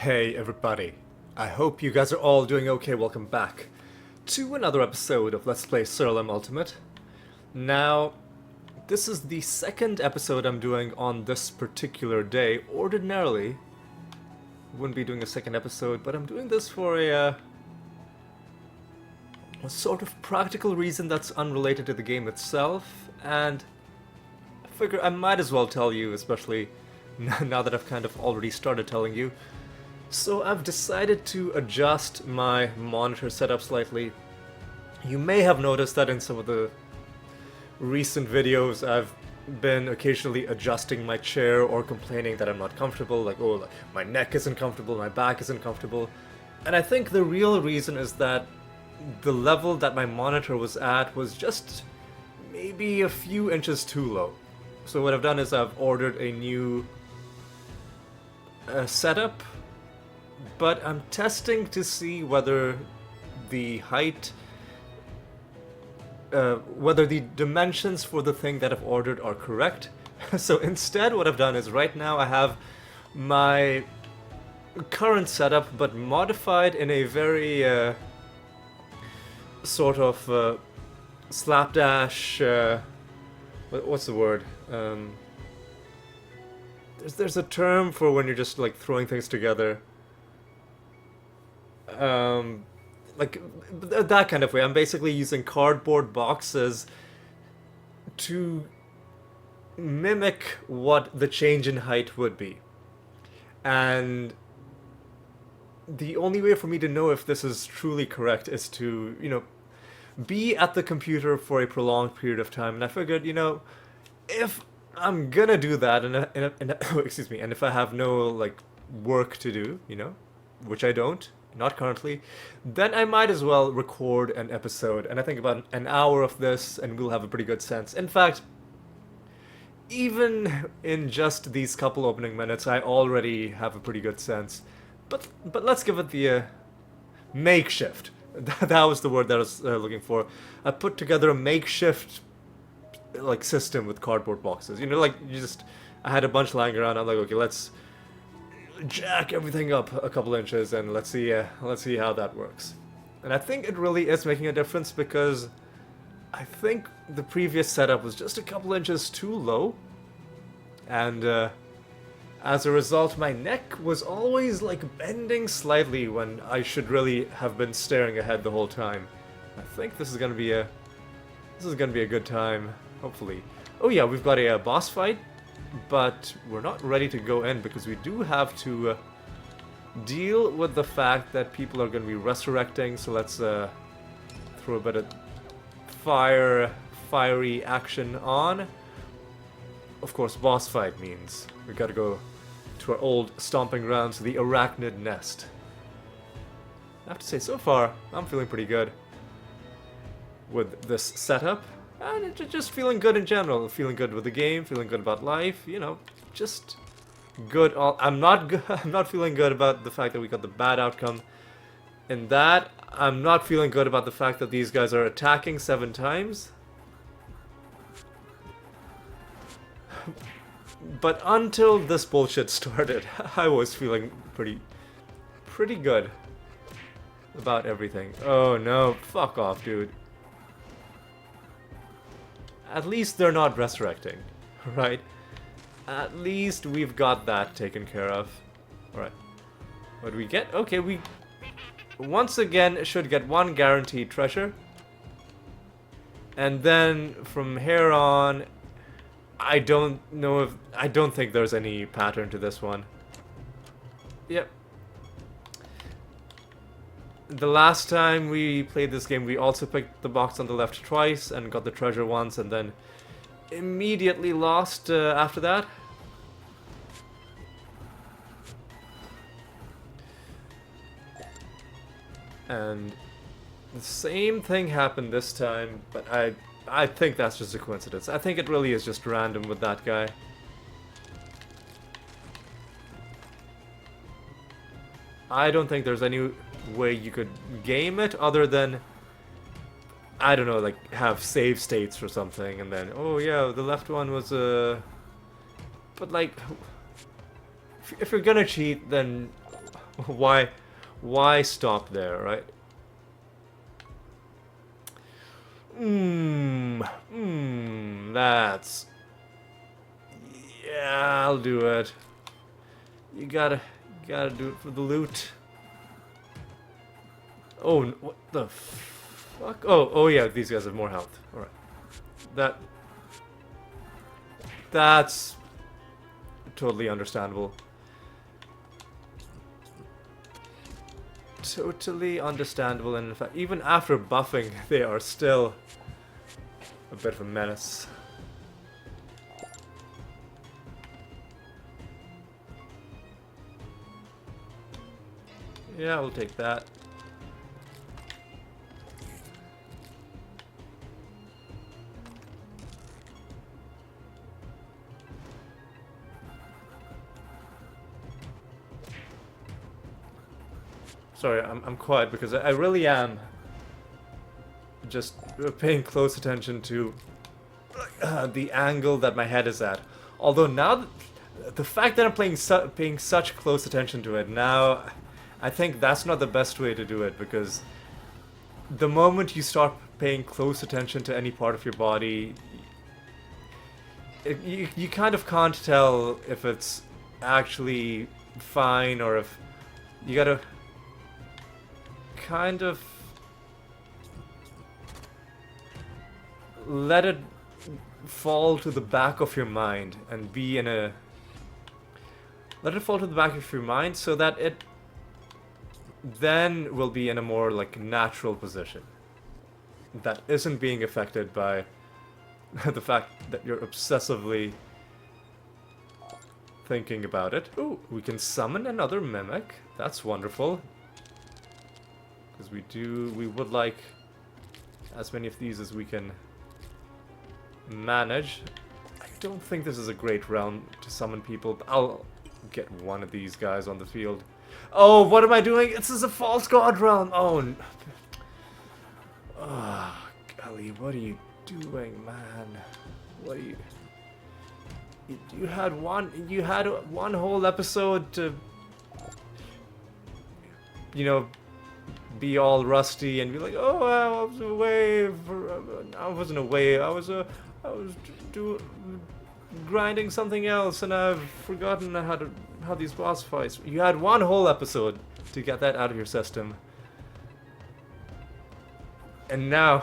Hey everybody, I hope you guys are all doing okay. Welcome back to another episode of Let's Play Siralim Ultimate. Now, this is the second episode I'm doing on this particular day. Ordinarily, wouldn't be doing a second episode, but I'm doing this for a sort of practical reason that's unrelated to the game itself, and I figure I might as well tell you, especially now that I've kind of already started telling you. So I've decided to adjust my monitor setup slightly. You may have noticed that in some of the recent videos I've been occasionally adjusting my chair or complaining that I'm not comfortable, like, oh, my neck isn't comfortable, my back isn't comfortable. And I think the real reason is that the level that my monitor was at was just maybe a few inches too low. So what I've done is I've ordered a new setup, but I'm testing to see whether the height, whether the dimensions for the thing that I've ordered are correct. So instead what I've done is right now I have my current setup but modified in a very sort of slapdash, what's the word? There's a term for when you're just like throwing things together. Like that kind of way. I'm basically using cardboard boxes to mimic what the change in height would be. And the only way for me to know if this is truly correct is to, be at the computer for a prolonged period of time. And I figured, if I'm gonna do that, and excuse me, and if I have no like work to do, which I don't, not currently, then I might as well record an episode, and I think about an hour of this, and we'll have a pretty good sense. In fact, even in just these couple opening minutes, I already have a pretty good sense. But let's give it the makeshift. That was the word that I was looking for. I put together a makeshift like system with cardboard boxes. I had a bunch lying around. I'm like, okay, let's jack everything up a couple inches and let's see how that works. And I think it really is making a difference because I think the previous setup was just a couple inches too low, and as a result my neck was always like bending slightly when I should really have been staring ahead the whole time. I think this is gonna be a good time, hopefully. Oh yeah, we've got a boss fight, but we're not ready to go in because we do have to deal with the fact that people are going to be resurrecting. So let's throw a bit of fiery action on. Of course, boss fight means we got to go to our old stomping grounds, the Arachnid Nest. I have to say, so far I'm feeling pretty good with this setup. And just feeling good in general, feeling good with the game, feeling good about life, just good. I'm not feeling good about the fact that we got the bad outcome in that. I'm not feeling good about the fact that these guys are attacking 7 times. But until this bullshit started, I was feeling pretty good about everything. Oh no, fuck off, dude. At least they're not resurrecting, right? At least we've got that taken care of. Alright. What do we get? Okay, we once again should get 1 guaranteed treasure. And then from here on, I don't think there's any pattern to this one. Yep. The last time we played this game, we also picked the box on the left twice and got the treasure once, and then immediately lost after that. And the same thing happened this time, but I think that's just a coincidence. I think it really is just random with that guy. I don't think there's any way you could game it other than, I don't know, like have save states or something, and then, oh yeah, the left one was but like, if you're gonna cheat, then why stop there, right? That's... Yeah, I'll do it. You gotta do it for the loot. Oh, what the fuck? Oh yeah, these guys have more health. Alright. That's totally understandable. Totally understandable, and in fact, even after buffing, they are still a bit of a menace. Yeah, we'll take that. Sorry, I'm quiet because I really am just paying close attention to the angle that my head is at. Although now, the fact that I'm paying such close attention to it, now I think that's not the best way to do it, because the moment you start paying close attention to any part of your body, you kind of can't tell if it's actually fine, or if you gotta kind of let it fall to the back of your mind and be in a... Let it fall to the back of your mind so that it then will be in a more like natural position that isn't being affected by the fact that you're obsessively thinking about it. Ooh, we can summon another mimic. That's wonderful. Because we would like as many of these as we can manage. I don't think this is a great round to summon people, but I'll get one of these guys on the field. Oh, what am I doing? This is a false god realm. Oh, Ellie, what are you doing, man? What are you... You had one whole episode to, you know, be all rusty and be like, oh, I was away I wasn't away. I was grinding something else, and I've forgotten how these boss fights. You had one whole episode to get that out of your system, and now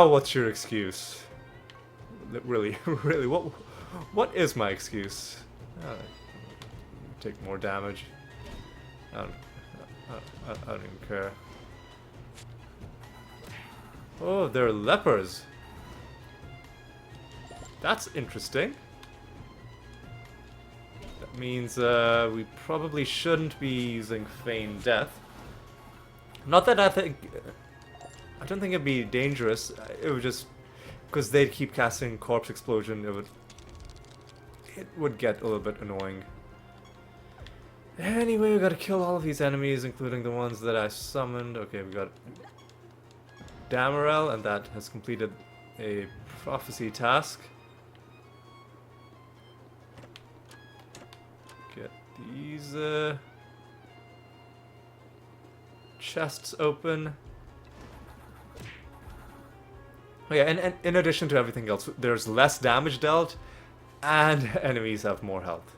what's your excuse? Really, really, what is my excuse? Take more damage. I don't even care. Oh, they're lepers. That's interesting. That means we probably shouldn't be using Feign Death. Not that I don't think it'd be dangerous. It would just... Because they'd keep casting Corpse Explosion, it would get a little bit annoying. Anyway, we gotta kill all of these enemies, including the ones that I summoned. Okay, we got Damarel, and that has completed a prophecy task. Get these chests open. Oh yeah, and in addition to everything else, there's less damage dealt, and enemies have more health.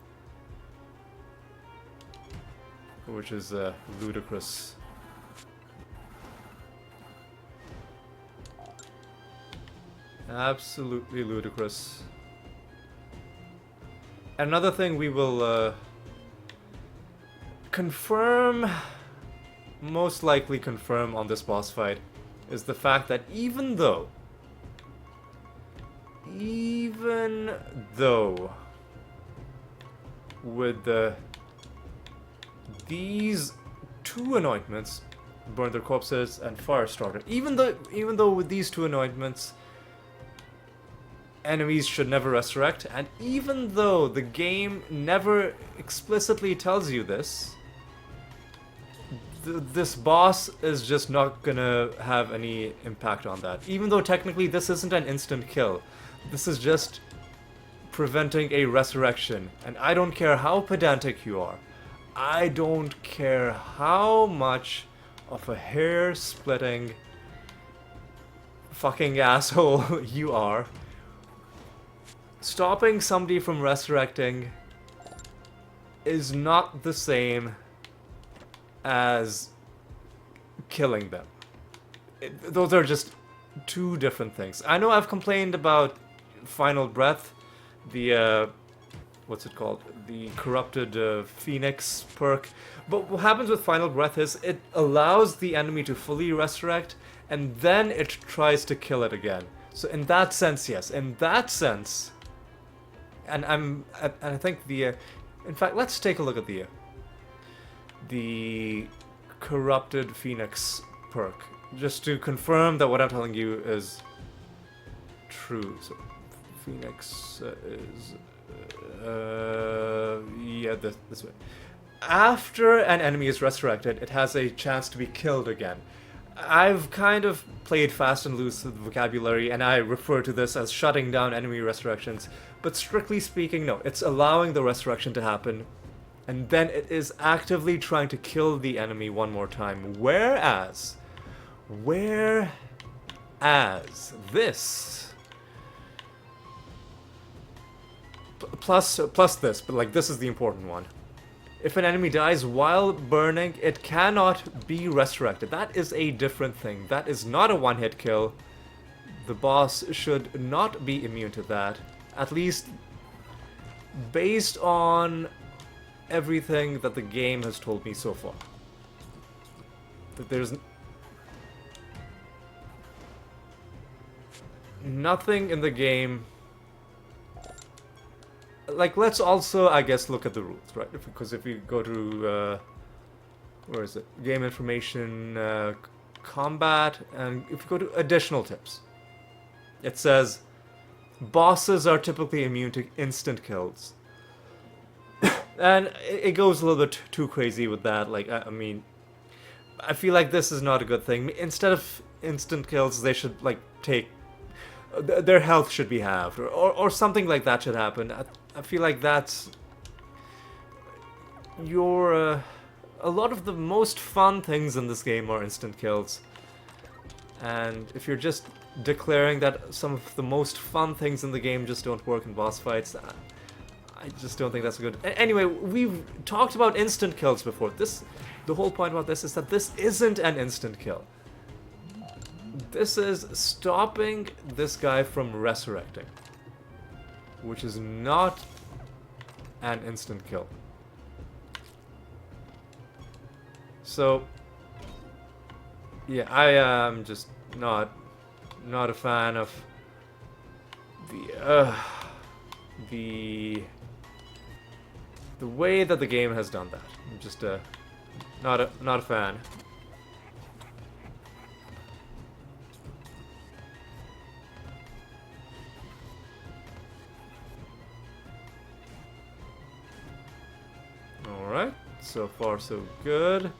Which is ludicrous. Absolutely ludicrous. Another thing we will confirm, most likely confirm on this boss fight, is the fact that even though with these two anointments, Burn Their Corpses and Firestarter, even though with these two anointments enemies should never resurrect, and even though the game never explicitly tells you this, this boss is just not gonna have any impact on that. Even though technically this isn't an instant kill, this is just preventing a resurrection, and I don't care how pedantic you are. I don't care how much of a hair-splitting fucking asshole you are. Stopping somebody from resurrecting is not the same as killing them. Those are just two different things. I know I've complained about Final Breath, the what's it called? The corrupted Phoenix perk. But what happens with Final Breath is it allows the enemy to fully resurrect, and then it tries to kill it again. So in that sense, yes. In that sense, and I think the, in fact, let's take a look at the corrupted Phoenix perk, just to confirm that what I'm telling you is true. So Phoenix is yeah, this way. After an enemy is resurrected, it has a chance to be killed again. I've kind of played fast and loose with the vocabulary, and I refer to this as shutting down enemy resurrections, but strictly speaking, no, it's allowing the resurrection to happen, and then it is actively trying to kill the enemy one more time. Whereas this plus this, but like this is the important one. If an enemy dies while burning, it cannot be resurrected. That is a different thing. That is not a one-hit kill. The boss should not be immune to that. At least based on everything that the game has told me so far. That there's nothing in the game. Like, let's also, I guess, look at the rules, right? Because if we go to, where is it? Game information, combat, and if we go to additional tips, it says, bosses are typically immune to instant kills. And it goes a little bit too crazy with that. Like, I mean, I feel like this is not a good thing. Instead of instant kills, they should, like, take... their health should be halved, or something like that should happen. I feel like that's your a lot of the most fun things in this game are instant kills, and if you're just declaring that some of the most fun things in the game just don't work in boss fights, I just don't think that's good. Anyway, we've talked about instant kills before. The whole point about this is that this isn't an instant kill. This is stopping this guy from resurrecting, which is not an instant kill. So, yeah, I am just not a fan of the way that the game has done that. I'm just not a fan. Alright, so far so good.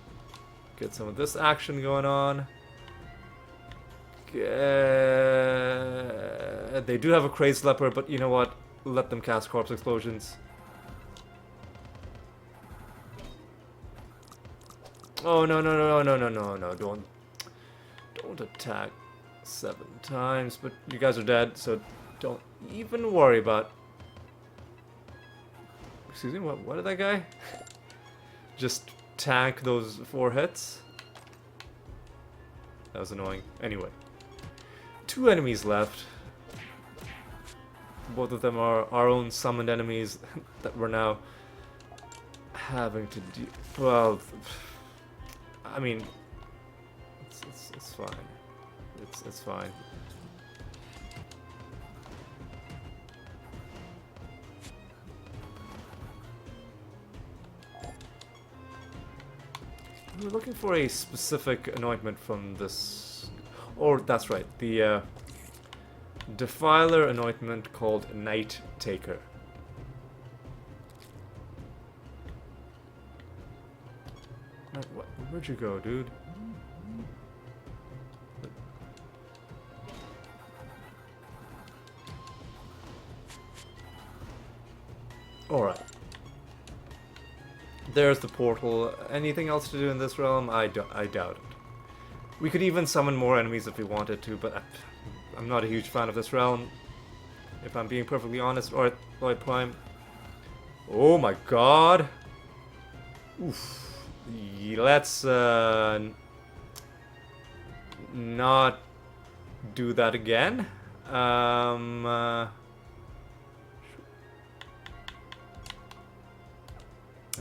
Get some of this action going on. They do have a crazed leopard, but you know what? Let them cast corpse explosions. Oh no, don't attack 7 times, but you guys are dead, so don't even worry about... Excuse me, what did that guy? Just tank those 4 hits? That was annoying. Anyway. 2 enemies left. Both of them are our own summoned enemies that we're now having to deal... Well, I mean, it's fine. It's fine. We're looking for a specific anointment from this... Or, that's right, the Defiler anointment called Night Taker. Where'd you go, dude? Alright. There's the portal. Anything else to do in this realm? I doubt it. We could even summon more enemies if we wanted to, but I'm not a huge fan of this realm. If I'm being perfectly honest. Alright, Lloyd Prime. Oh my god. Oof. Let's not do that again.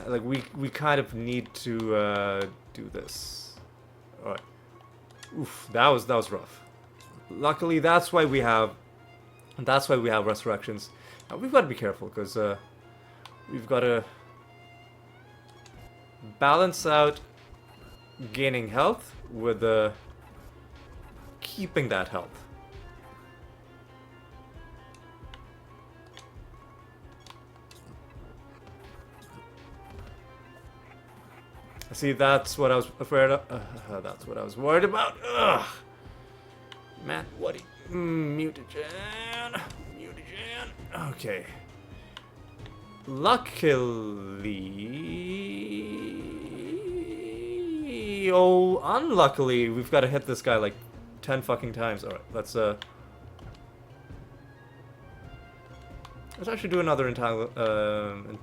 Like we kind of need to do this. All right. Oof, that was rough. Luckily, that's why we have resurrections. Now, we've got to be careful because we've got to balance out gaining health with keeping that health. See, that's what I was afraid of. That's what I was worried about. Ugh. Man, what? Mutagen. Okay. Luckily, oh, unluckily, we've got to hit this guy like 10 fucking times. All right, let's actually do another entangling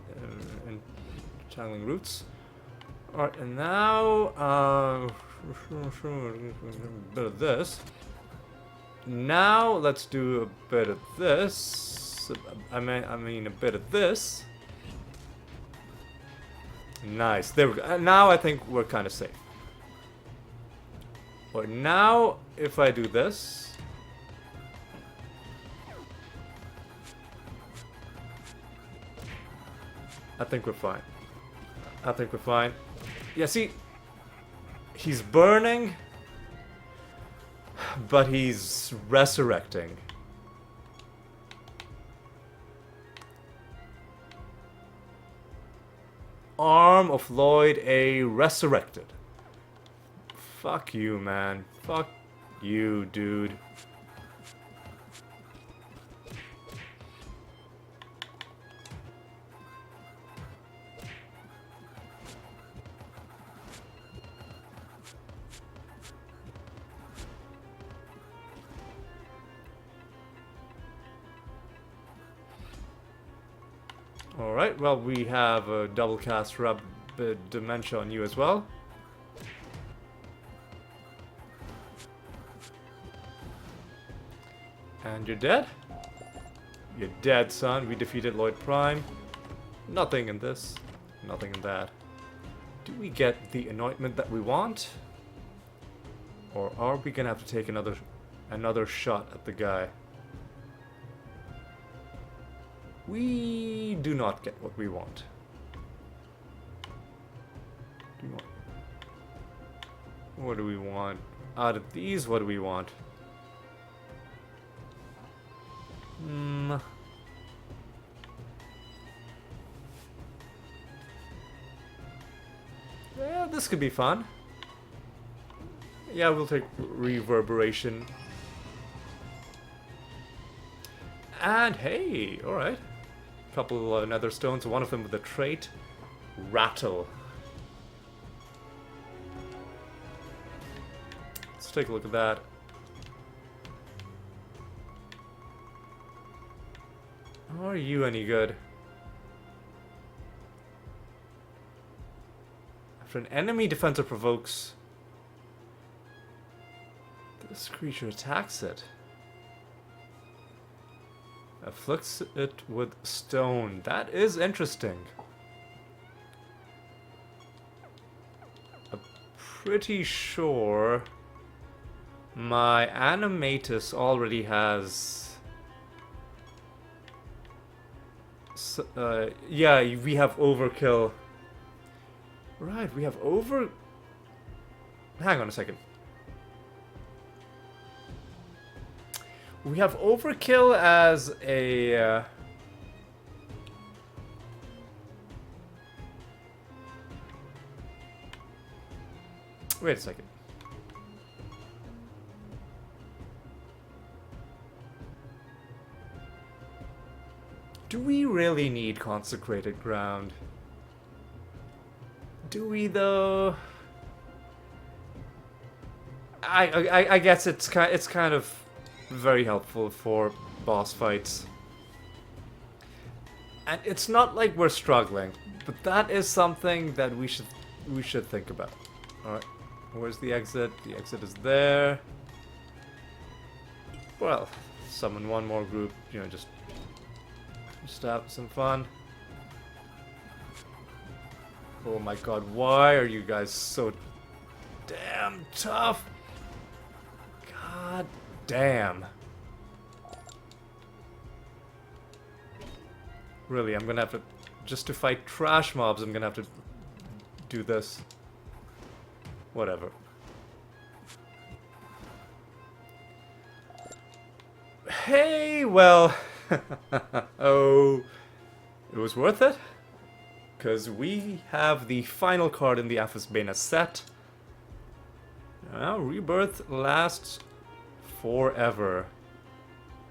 roots. Alright, and now, a bit of this. Now, let's do a bit of this. I mean a bit of this. Nice, there we go. Now I think we're kind of safe. Or now, if I do this. I think we're fine. Yeah, see, he's burning, but he's resurrecting. Arm of Lloyd A. resurrected. Fuck you, man. Fuck you, dude. Alright, well, we have a double cast Rapid Dementia on you as well. And you're dead? You're dead, son. We defeated Lloyd Prime. Nothing in this. Nothing in that. Do we get the anointment that we want? Or are we gonna have to take another shot at the guy? We do not get what we want. What do we want? Out of these, what do we want? Yeah, this could be fun. Yeah, we'll take reverberation. And hey, alright. Couple nether stones, one of them with the trait rattle. Let's take a look at that. Are you any good? After an enemy defender provokes, this creature attacks it. Afflicts it with stone. That is interesting. I'm pretty sure my Animatus already has... yeah, we have overkill. Right, we have over... Hang on a second. We have overkill as a... Wait a second. Do we really need consecrated ground? Do we though? I guess it's kind of very helpful for boss fights. And it's not like we're struggling, but that is something that we should think about. All right, where's the exit? The exit is there. Well, summon one more group, you know, just have some fun. Oh my god, why are you guys so damn tough? God damn. Really, I'm gonna have to, just to fight trash mobs, I'm gonna have to do this. Whatever. Hey, well, oh, it was worth it, because we have the final card in the Bena set. Now, Rebirth lasts forever.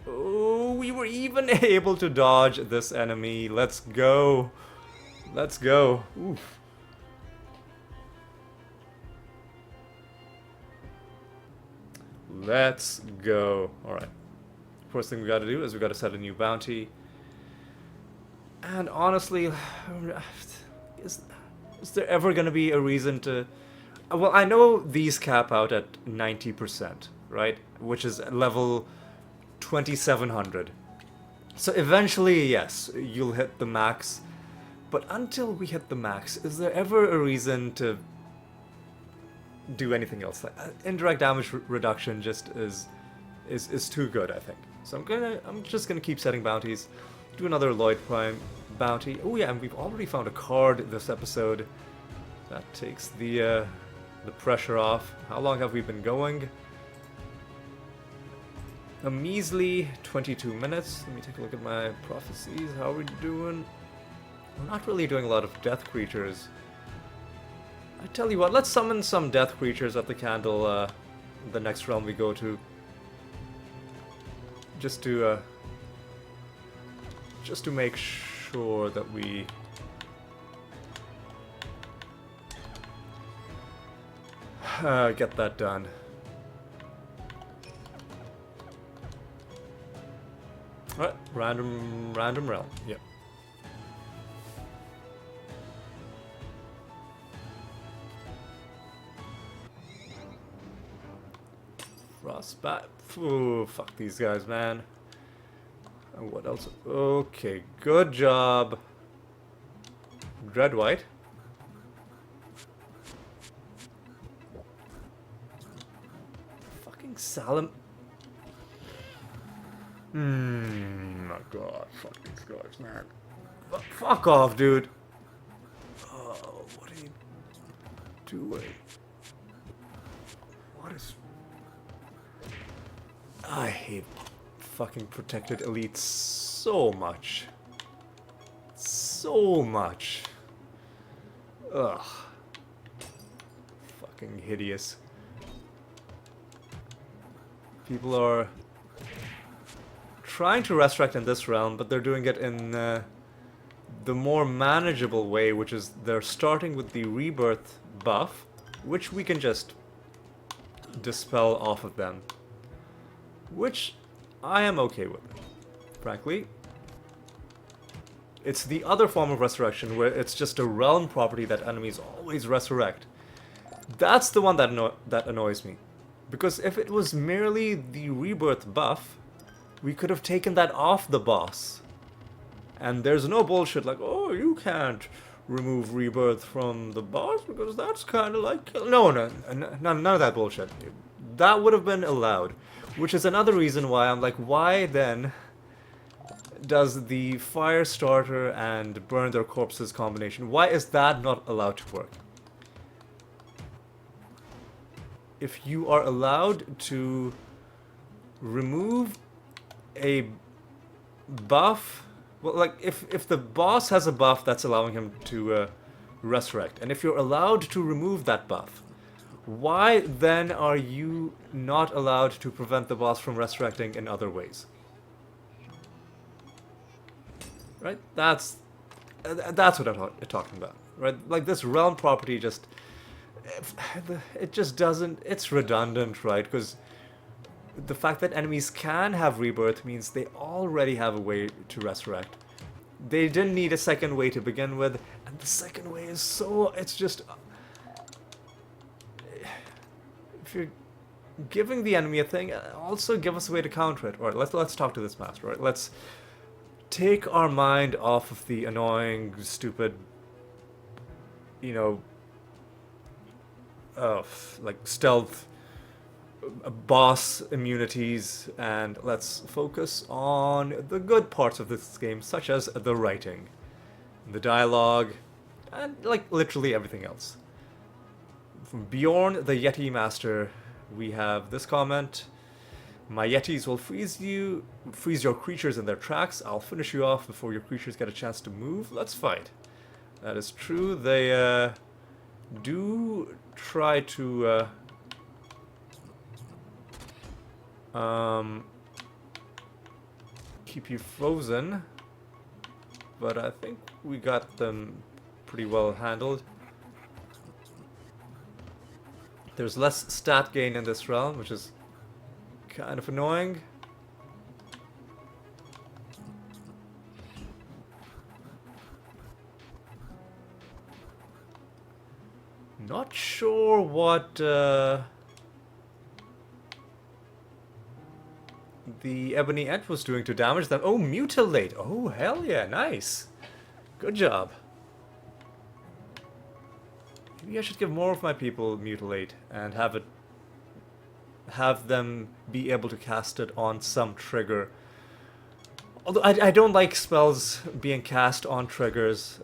Oh, we were even able to dodge this enemy. Let's go. Let's go. Oof. Let's go. Alright. First thing we gotta do is we gotta set a new bounty. And honestly, is there ever gonna be a reason to... Well, I know these cap out at 90%, right? Which is level 2700. So eventually, yes, you'll hit the max. But until we hit the max, is there ever a reason to do anything else? Like, indirect damage reduction just is too good, I think. So I'm just gonna keep setting bounties. Do another Lloyd Prime bounty. Oh yeah, and we've already found a card this episode. That takes the pressure off. How long have we been going? A measly 22 minutes. Let me take a look at my prophecies. How are we doing? We're not really doing a lot of death creatures. I tell you what, let's summon some death creatures at the candle, the next realm we go to. Just to make sure that we get that done. Alright, random realm. Yep. Frostbite. Ooh, fuck these guys, man. And what else? Okay, good job. Dread White. Fucking Salim. My god, fuck these guys, man. Fuck off, dude. Oh, what are you doing? What is... I hate fucking protected elites so much. So much. Ugh. Fucking hideous. People are trying to resurrect in this realm, but they're doing it in the more manageable way, which is they're starting with the rebirth buff, which we can just dispel off of them. Which I am okay with, frankly. It's the other form of resurrection where it's just a realm property that enemies always resurrect. That's the one that annoys me. Because if it was merely the rebirth buff, we could have taken that off the boss. And there's no bullshit like, oh, you can't remove rebirth from the boss because that's kind of like... No, none of that bullshit. That would have been allowed. Which is another reason why I'm like, why then does the Firestarter and Burn Their Corpses combination, why is that not allowed to work? If you are allowed to remove a buff, well, like if the boss has a buff that's allowing him to resurrect, and if you're allowed to remove that buff, why then are you not allowed to prevent the boss from resurrecting in other ways? Right? That's what I'm talking about. right? Like this realm property just it just doesn't. It's redundant, right? Because the fact that enemies can have rebirth means they already have a way to resurrect. They didn't need a second way to begin with, and the second way is so. It's just if you're giving the enemy a thing, also give us a way to counter it. All right, let's talk to this master. Right, let's take our mind off of the annoying, stupid, you know, like stealth boss immunities, and let's focus on the good parts of this game, such as the writing, the dialogue, and like literally everything else. From Bjorn the Yeti Master, we have this comment: "My Yetis will freeze your creatures in their tracks. I'll finish you off before your creatures get a chance to move. Let's fight." That is true. They do try to keep you frozen, but I think we got them pretty well handled. There's less stat gain in this realm, which is kind of annoying. Not sure what the Ebony Ant was doing to damage them. Oh, mutilate! Oh, hell yeah, nice! Good job. Maybe I should give more of my people mutilate and have them be able to cast it on some trigger. Although I don't like spells being cast on triggers.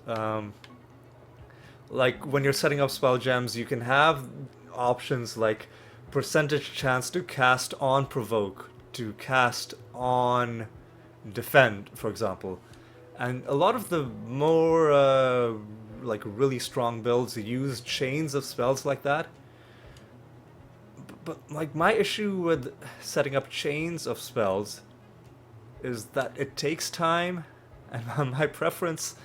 Like when you're setting up spell gems, you can have options like percentage chance to cast on provoke, to cast on defend, for example. And a lot of the more like really strong builds use chains of spells like that. But like my issue with setting up chains of spells is that it takes time, and my preference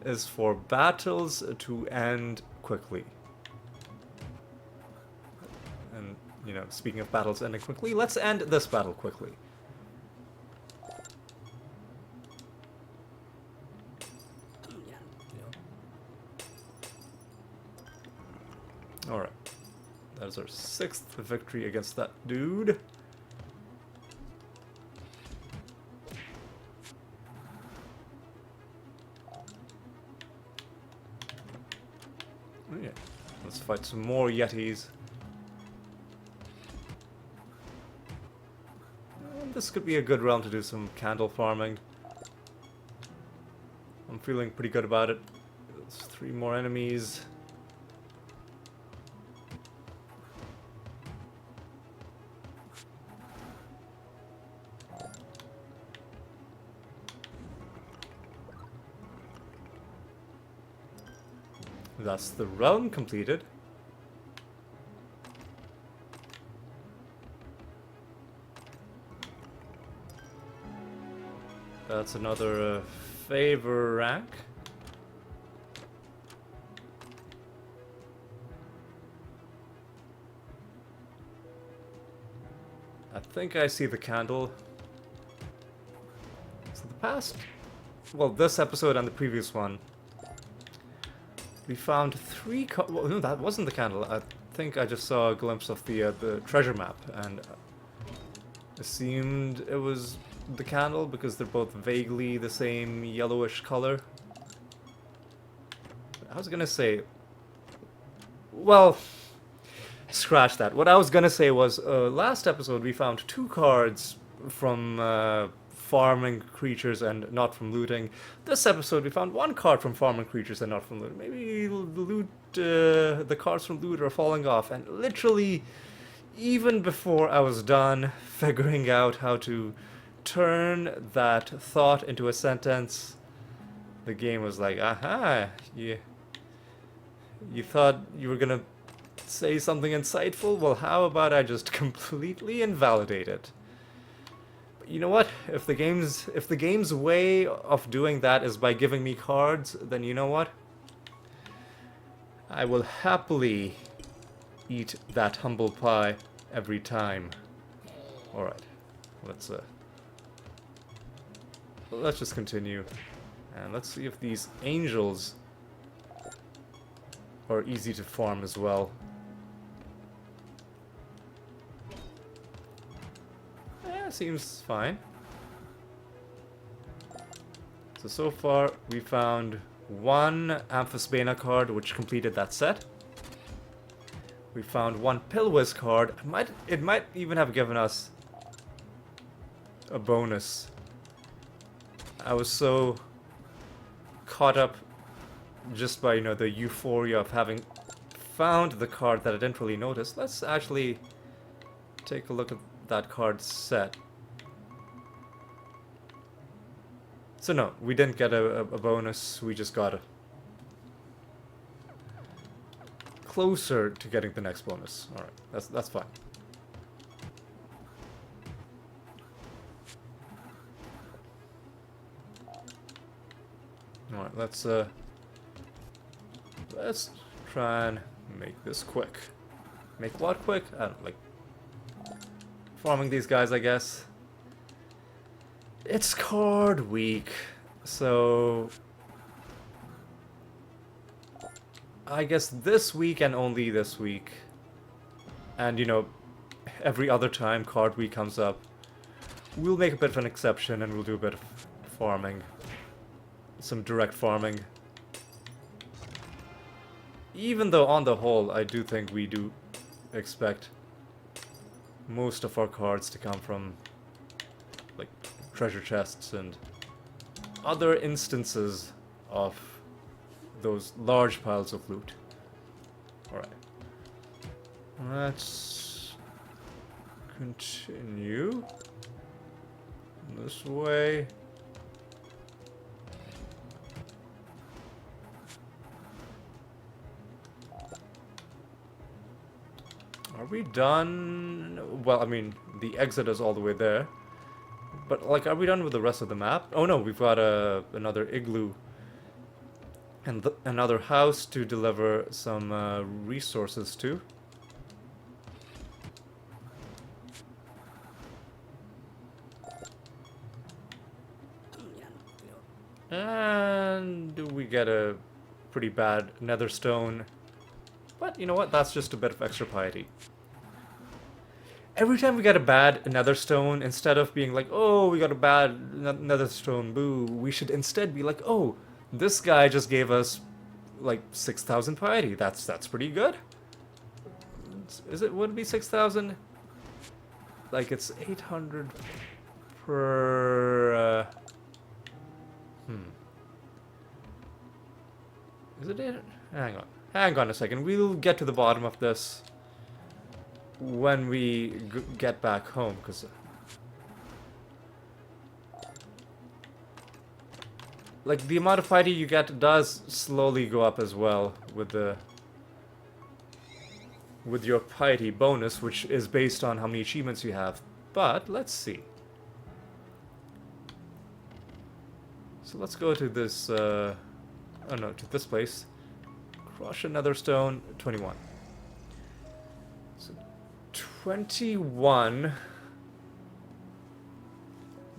is for battles to end quickly. And, you know, speaking of battles ending quickly, let's end this battle quickly. Alright. That is our 6th victory against that dude. Yeah. Let's fight some more Yetis. This could be a good round to do some candle farming. I'm feeling pretty good about it. There's 3 more enemies. That's the realm completed. That's another favor rank. I think I see the candle. So the past, well, this episode and the previous one, we found 3 well, no, that wasn't the candle. I think I just saw a glimpse of the treasure map and assumed it was the candle because they're both vaguely the same yellowish color. I was gonna say, well, scratch that. What I was gonna say was, last episode we found 2 cards from farming creatures and not from looting. This episode we found 1 card from farming creatures and not from looting. Maybe the cards from loot are falling off, and literally even before I was done figuring out how to turn that thought into a sentence, the game was like, aha, you thought you were gonna say something insightful? Well, how about I just completely invalidate it? You know what? If the game's way of doing that is by giving me cards, then you know what? I will happily eat that humble pie every time. Alright, let's just continue. And let's see if these angels are easy to farm as well. Seems fine. So far we found one Amphisbaena card which completed that set. We found one Pilwiz card. It might even have given us a bonus. I was so caught up just by, you know, the euphoria of having found the card that I didn't really notice. Let's actually take a look at that card set. So no, we didn't get a bonus, we just got closer to getting the next bonus. Alright, that's fine. Alright, let's try and make this quick. Make what quick? I don't like farming these guys, I guess. It's card week, so I guess this week and only this week, and you know, every other time card week comes up, we'll make a bit of an exception and we'll do a bit of farming, some direct farming. Even though on the whole, I do think we do expect most of our cards to come from like treasure chests and other instances of those large piles of loot. Alright. Let's continue this way. Are we done? Well, I mean, the exit is all the way there. But, like, are we done with the rest of the map? Oh no, we've got another igloo. And another house to deliver some resources to. And we get a pretty bad nether stone. But you know what? That's just a bit of extra piety. Every time we get a bad nether stone, instead of being like, oh, we got a bad nether stone, boo, we should instead be like, oh, this guy just gave us like 6,000 piety. That's pretty good. Is it? Would it be 6,000? Like it's 800 per. Is it 800? Hang on a second. We'll get to the bottom of this when we get back home, because like the amount of piety you get does slowly go up as well with your piety bonus, which is based on how many achievements you have. But let's see. So let's go to this oh no, to this place. Crush another stone. 21. So 21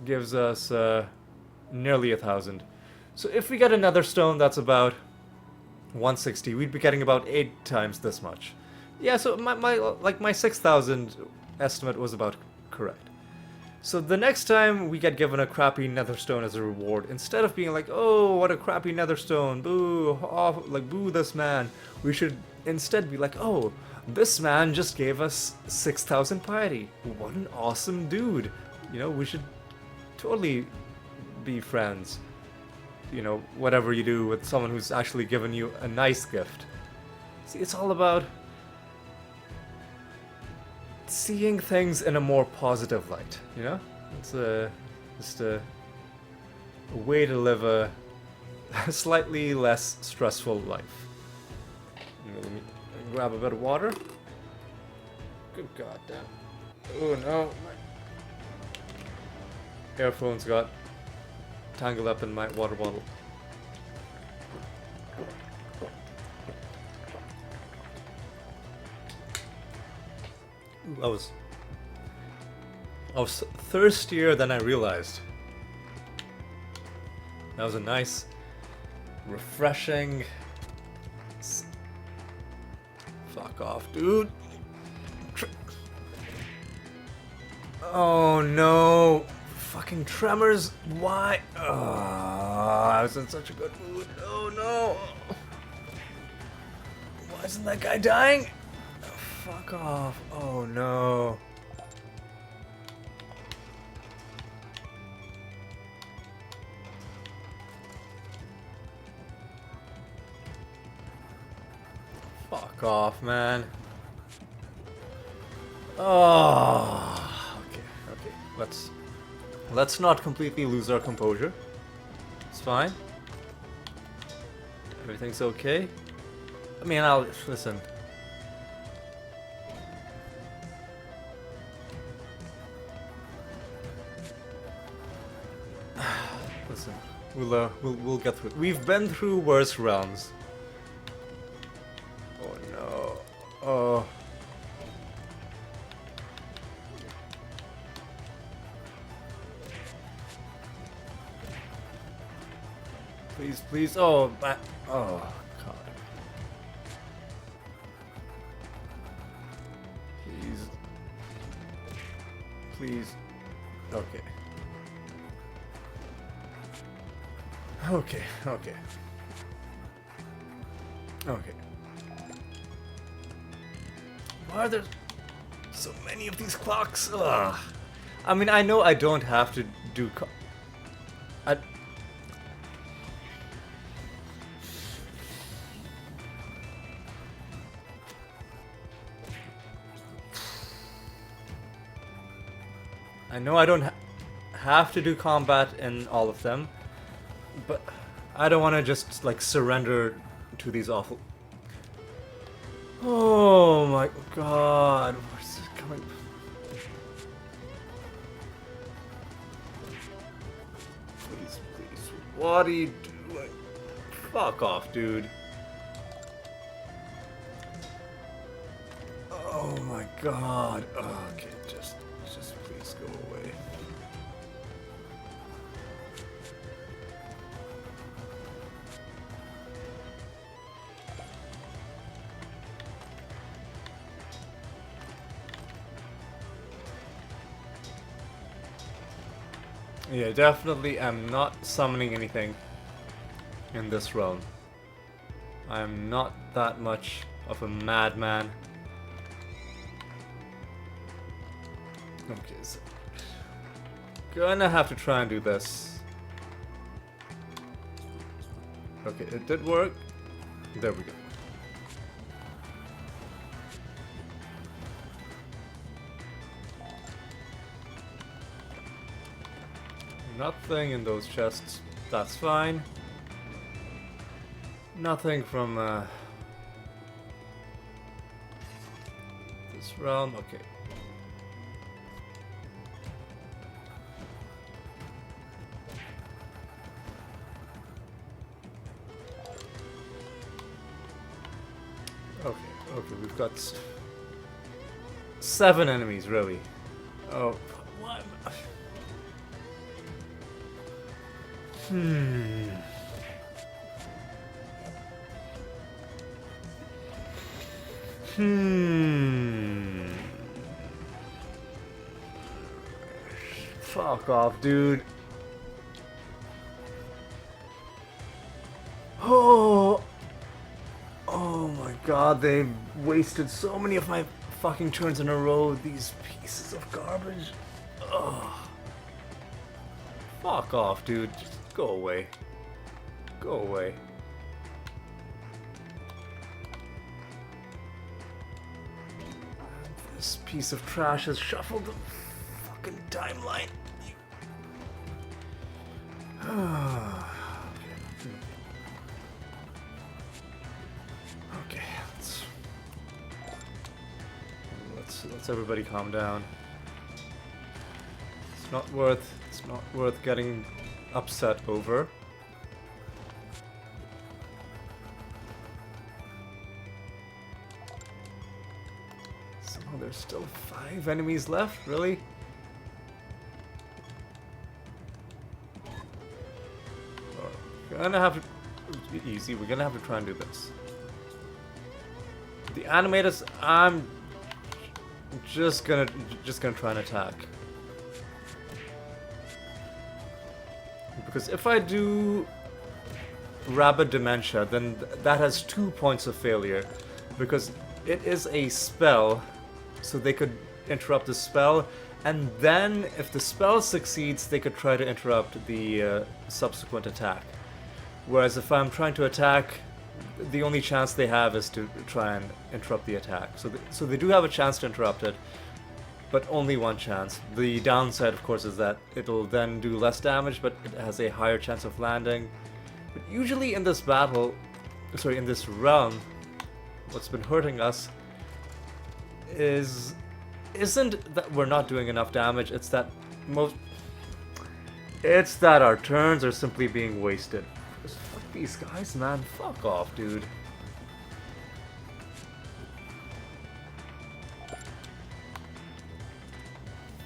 gives us nearly 1,000. So if we get another stone, that's about 160. We'd be getting about 8 times this much. Yeah, so my 6,000 estimate was about correct. So the next time we get given a crappy nether stone as a reward, instead of being like, oh, what a crappy nether stone, boo, oh, like boo this man, we should instead be like, oh, this man just gave us 6,000 piety. What an awesome dude. You know, we should totally be friends. You know, whatever you do with someone who's actually given you a nice gift. See, it's all about seeing things in a more positive light, you know? It's just a way to live a slightly less stressful life. Let me grab a bit of water. Good goddamn. Oh no, my earphones got tangled up in my water bottle. I was thirstier than I realized. That was a nice, refreshing. Fuck off, dude. Oh no. Fucking tremors. Why? I was in such a good mood. Oh no. Why isn't that guy dying? Fuck off. Oh no. Fuck off, man. Oh, okay. Let's not completely lose our composure. It's fine. Everything's okay. I mean, I'll listen. Listen, we'll get through. We've been through worse realms. Oh no. Oh. Please, please. Oh, oh God. Please. Please. Okay. Okay. Why are there so many of these clocks? Ugh. I mean, I know I don't have to do. I know I don't have to do combat in all of them, but I don't want to just like surrender to these awful. Oh my God! Where's it coming? Please, please. What are you doing? Fuck off, dude. Oh my God. Okay, just please go away. Yeah, definitely am not summoning anything in this realm. I am not that much of a madman. Okay, so gonna have to try and do this. Okay, it did work. There we go. Nothing in those chests. That's fine. Nothing from this realm. Okay. Okay, we've got 7 enemies, really. Oh, what? Fuck off, dude. Oh my God, they've wasted so many of my fucking turns in a row, these pieces of garbage. Ugh. Fuck off, dude. Just go away. Go away. This piece of trash has shuffled the fucking timeline. Okay, let's everybody calm down. It's not worth getting upset over. So there's still 5 enemies left, really? We're gonna have to... Easy, we're gonna have to try and do this. The animators, I'm just gonna try and attack. Because if I do Rabid Dementia, then that has 2 points of failure. Because it is a spell, so they could interrupt the spell, and then if the spell succeeds, they could try to interrupt the subsequent attack. Whereas if I'm trying to attack, the only chance they have is to try and interrupt the attack. So they do have a chance to interrupt it, but only one chance. The downside, of course, is that it'll then do less damage, but it has a higher chance of landing. But usually in this battle, in this realm, what's been hurting us isn't that we're not doing enough damage, it's that our turns are simply being wasted. Just fuck these guys, man. Fuck off, dude.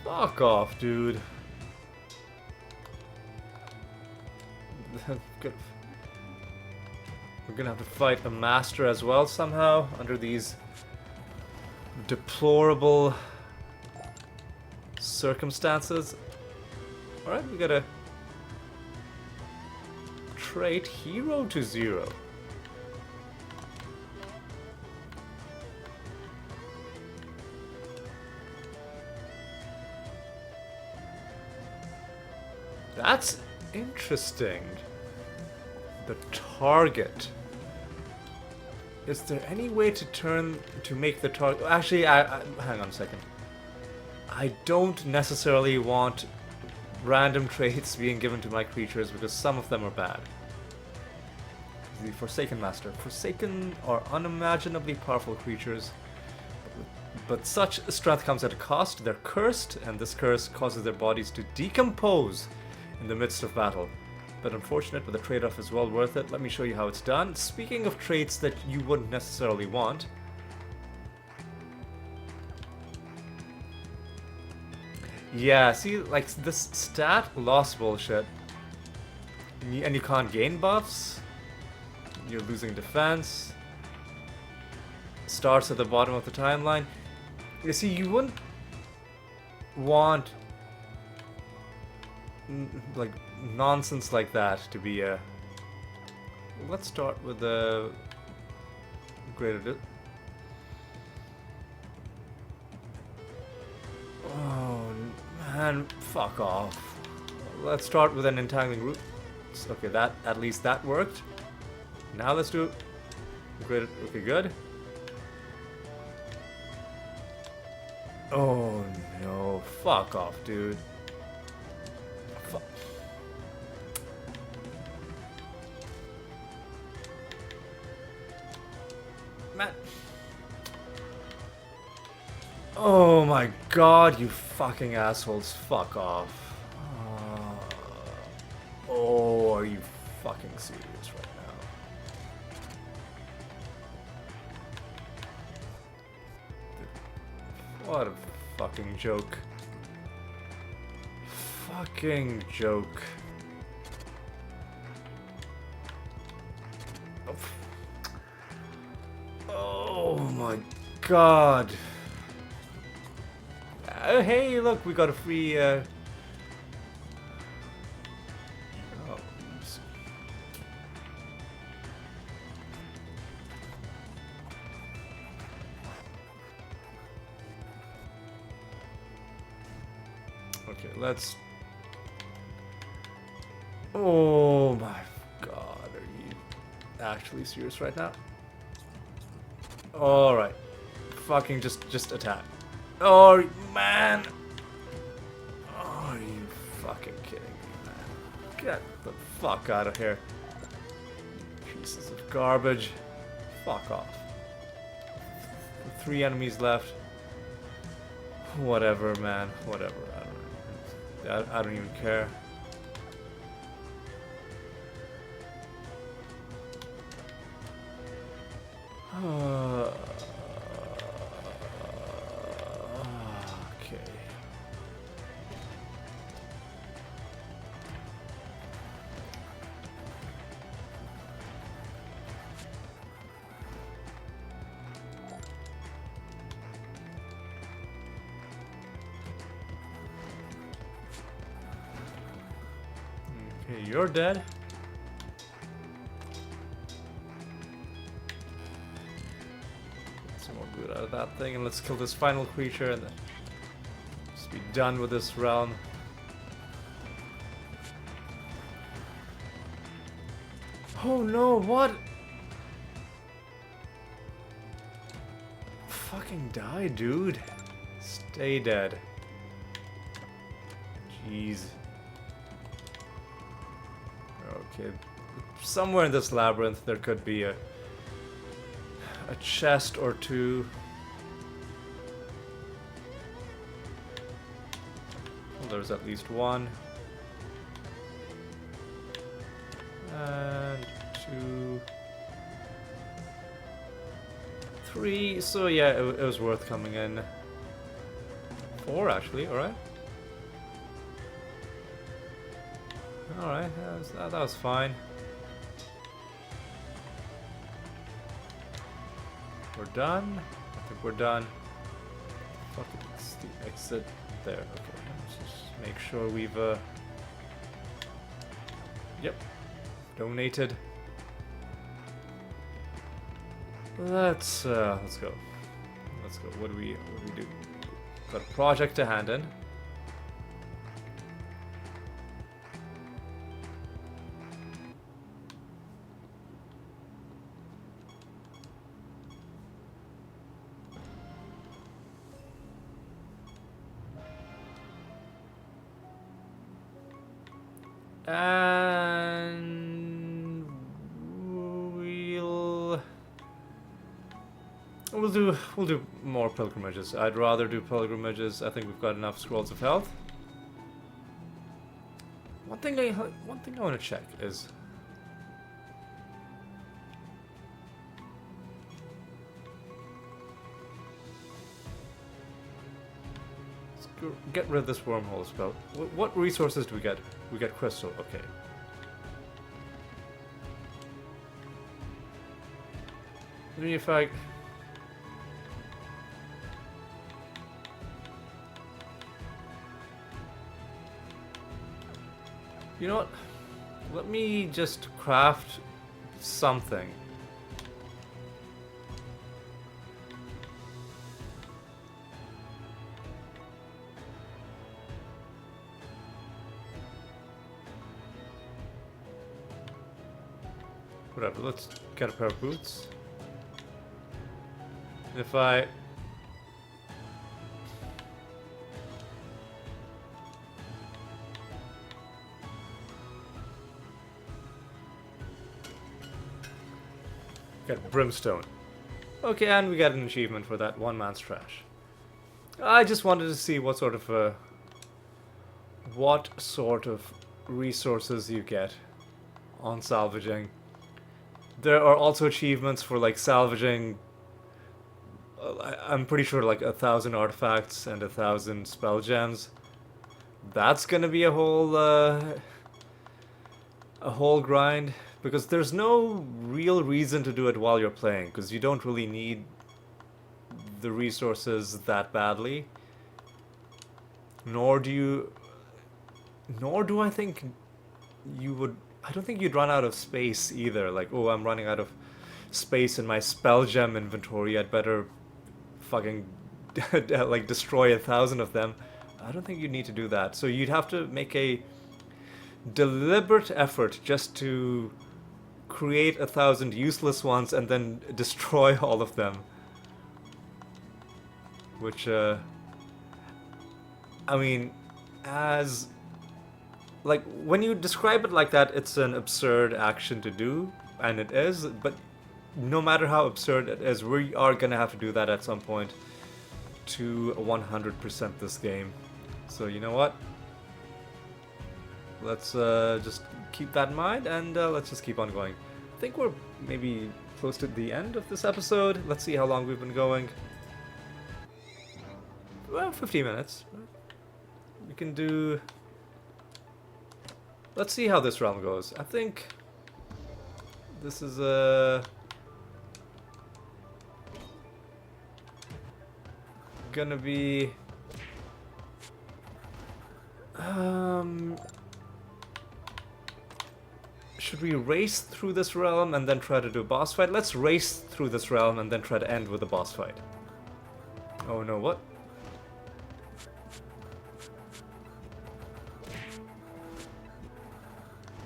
Fuck off, dude. Good. We're gonna have to fight a master as well somehow under these deplorable circumstances. Alright, we got a trait hero to 0. That's interesting. The target. Is there any way to make the target... Actually, hang on a second. I don't necessarily want random traits being given to my creatures because some of them are bad. The Forsaken Master. Forsaken are unimaginably powerful creatures, but such strength comes at a cost. They're cursed, and this curse causes their bodies to decompose in the midst of battle. But unfortunate, but the trade-off is well worth it. Let me show you how it's done. Speaking of traits that you wouldn't necessarily want, yeah, see, like this stat loss bullshit, and you can't gain buffs, you're losing defense, starts at the bottom of the timeline. You see, you wouldn't want like nonsense like that to be a... Let's start with the greater... Oh man, fuck off. Let's start with an entangling root. Okay, that, at least that worked. Now let's do greater... Okay, good. Oh no, fuck off, dude. Man. Oh my god, you fucking assholes. Fuck off. Oh, are you fucking serious right now? What a fucking joke. Fucking joke. Oh my god. Hey, look, we got a free oh, oops. Okay, let's... Oh my god, are you actually serious right now? Alright. Fucking just attack. Oh, man! Oh, are you fucking kidding me, man? Get the fuck out of here. Pieces of garbage. Fuck off. 3 enemies left. Whatever, man. Whatever. I don't even care. Okay, you're dead. Get some more good out of that thing, and let's kill this final creature and then just be done with this realm. Oh no, what? Fucking die, dude. Stay dead. Jeez. Okay. Somewhere in this labyrinth there could be a chest or two. Well, there's at least one. And 2, 3. So yeah, it was worth coming in. 4 actually. All right. All right. That was fine. We're done. I think we're done. Fuck it, it's the exit there. Okay. Let's just make sure we've yep. Donated. Let's go. Let's go. What do we do? Got a project to hand in. And we'll do more pilgrimages. I'd rather do pilgrimages. I think we've got enough scrolls of health. One thing I want to check is get rid of this wormhole spell. What resources do we get? We get crystal. Okay. I mean, if I you know what? Let me just craft something. Whatever, let's get a pair of boots. If I get brimstone. Okay, and we get an achievement for that one man's trash. I just wanted to see what sort of resources you get on salvaging. There are also achievements for like salvaging. I'm pretty sure like 1,000 artifacts and 1,000 spell gems. That's gonna be a whole grind, because there's no real reason to do it while you're playing, because you don't really need the resources that badly. Nor do I think you would. I don't think you'd run out of space either. Like, oh, I'm running out of space in my spell gem inventory. I'd better fucking like destroy 1,000 of them. I don't think you'd need to do that. So you'd have to make a deliberate effort just to create 1,000 useless ones and then destroy all of them. Which, I mean, as like, when you describe it like that, it's an absurd action to do, and it is, but no matter how absurd it is, we are gonna have to do that at some point to 100% this game. So, you know what? Let's just keep that in mind, and let's just keep on going. I think we're maybe close to the end of this episode. Let's see how long we've been going. Well, 15 minutes. We can do... Let's see how this realm goes. I think this is gonna be Should we race through this realm and then try to do a boss fight? Let's race through this realm and then try to end with a boss fight. Oh no, what?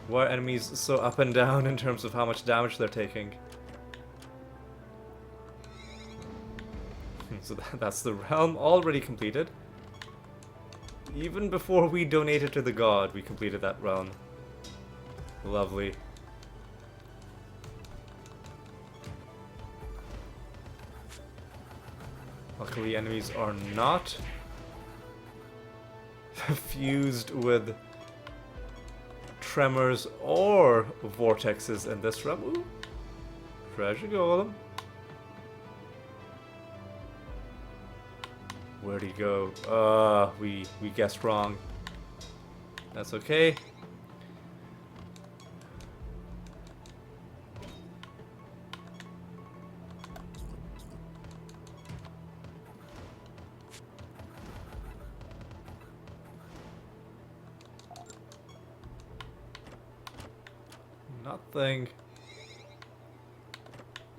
Why are enemies so up and down in terms of how much damage they're taking? So that's the realm already completed. Even before we donated to the god, we completed that realm. Lovely. Luckily, enemies are not fused with tremors or vortexes in this realm. Ooh. Treasure golem. Where'd he go? We guessed wrong. That's okay. Nothing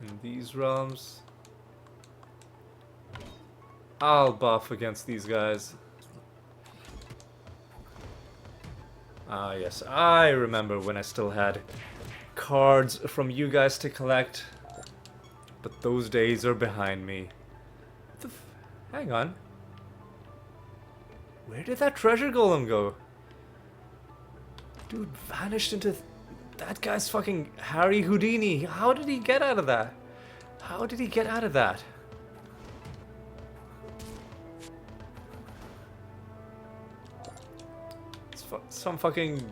in these realms. I'll buff against these guys. Ah, yes, I remember when I still had cards from you guys to collect. But those days are behind me. Hang on. Where did that treasure golem go? Dude vanished into that guy's fucking Harry Houdini. How did he get out of that? How did he get out of that? Some fucking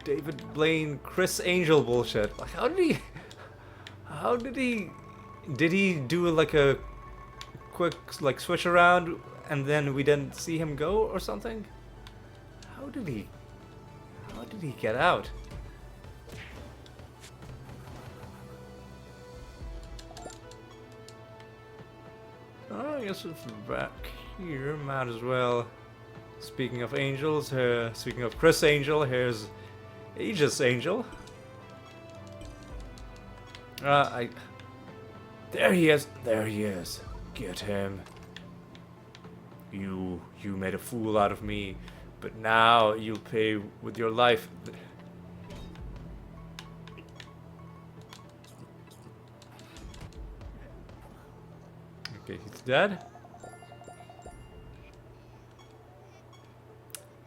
David Blaine, Chris Angel bullshit. Like, how did he do like a quick like switch around and then we didn't see him go or something? How did he get out? Oh, I guess it's back here, might as well. Speaking of angels, speaking of Chris Angel, here's Aegis Angel. There he is. There he is. Get him. You made a fool out of me, but now you'll pay with your life. Okay, he's dead.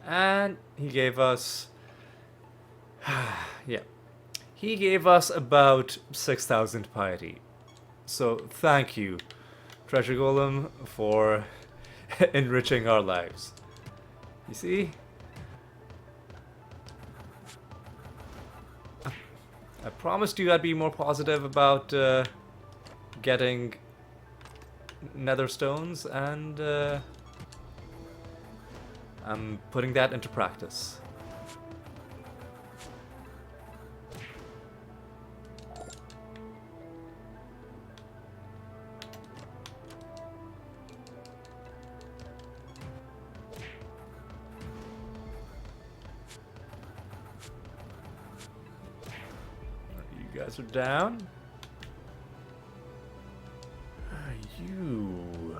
And he gave us... yeah. He gave us about 6,000 piety. So thank you, Treasure Golem, for enriching our lives. You see? I promised you I'd be more positive about getting nether stones, and I'm putting that into practice. You guys are down. You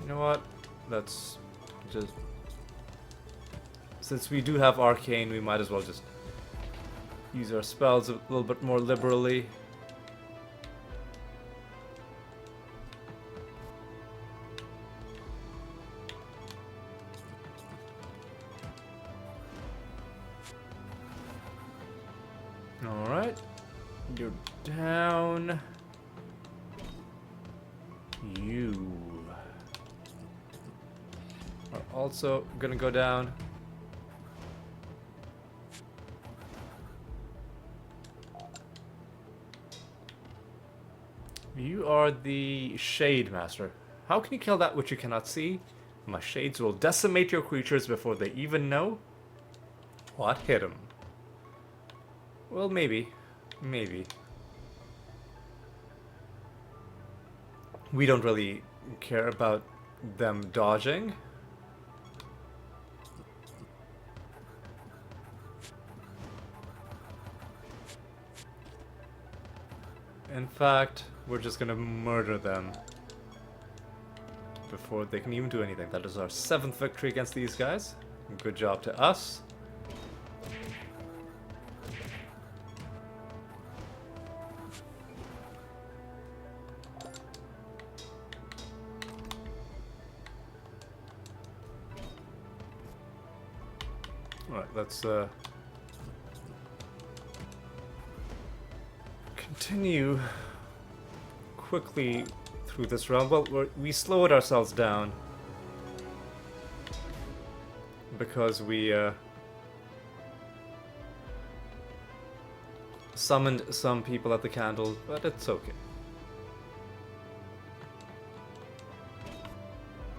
know what? Let's just... Since we do have Arcane, we might as well just use our spells a little bit more liberally. Alright. You're down. You are also gonna go down. You are the Shade Master. How can you kill that which you cannot see? My shades will decimate your creatures before they even know. What hit him? Well, maybe. Maybe. We don't really care about them dodging. fact, we're just gonna murder them before they can even do anything. That is our 7th victory against these guys. Good job to us. Alright, let's continue quickly through this realm. Well, we slowed ourselves down because we summoned some people at the candle, but it's okay.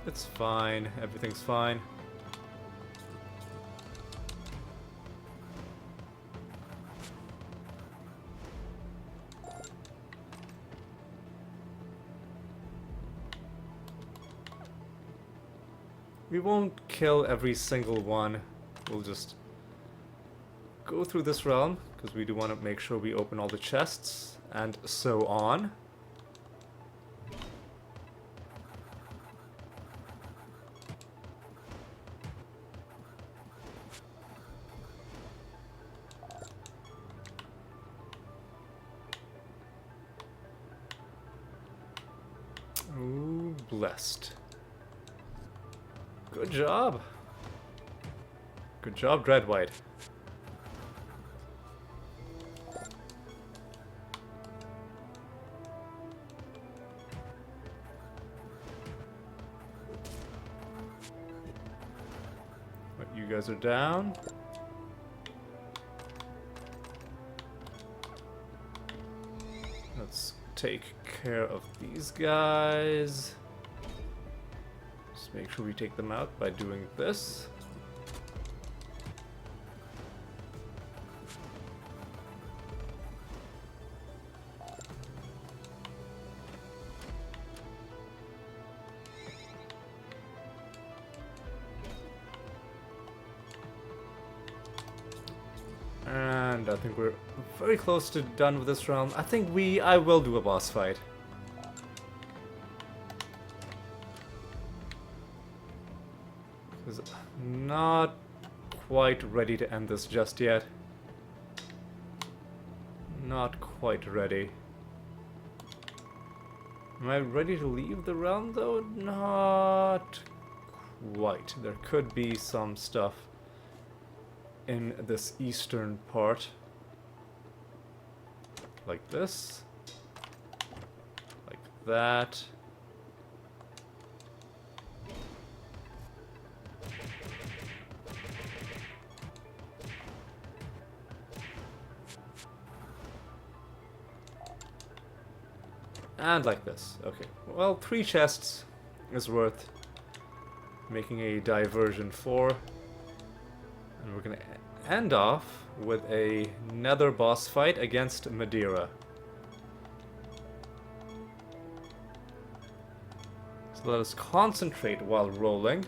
It's fine, everything's fine. We won't kill every single one. We'll just go through this realm, because we do want to make sure we open all the chests, and so on. Ooh, blessed. Good job. Good job, Dreadwhite. But you guys are down. Let's take care of these guys. Make sure we take them out by doing this. And I think we're very close to done with this round. I think I will do a boss fight. Not quite ready to end this just yet. Not quite ready. Am I ready to leave the realm though? Not quite. There could be some stuff in this eastern part. Like this. Like that. And like this. Okay. Well, 3 chests is worth making a diversion for. And we're gonna end off with a nether boss fight against Madeira. So let us concentrate while rolling.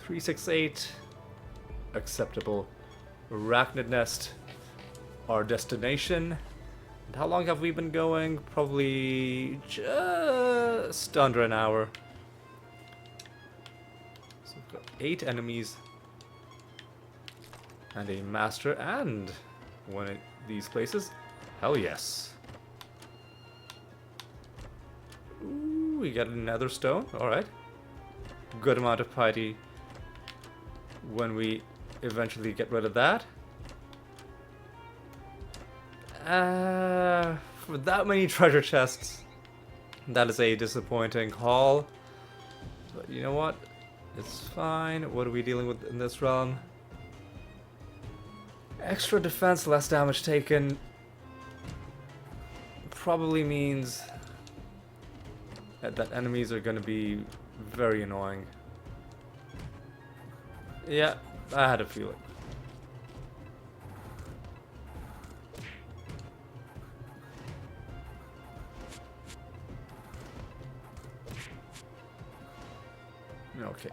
$368. Acceptable. Arachnid Nest, our destination. And how long have we been going? Probably just under an hour. So we've got 8 enemies and a master and one of these places. Hell yes. Ooh, we got another stone. Alright. Good amount of piety when we eventually get rid of that. For that many treasure chests, that is a disappointing haul. But you know what? It's fine. What are we dealing with in this realm? Extra defense, less damage taken. Probably means that enemies are going to be very annoying. Yeah. I had a feeling. Okay.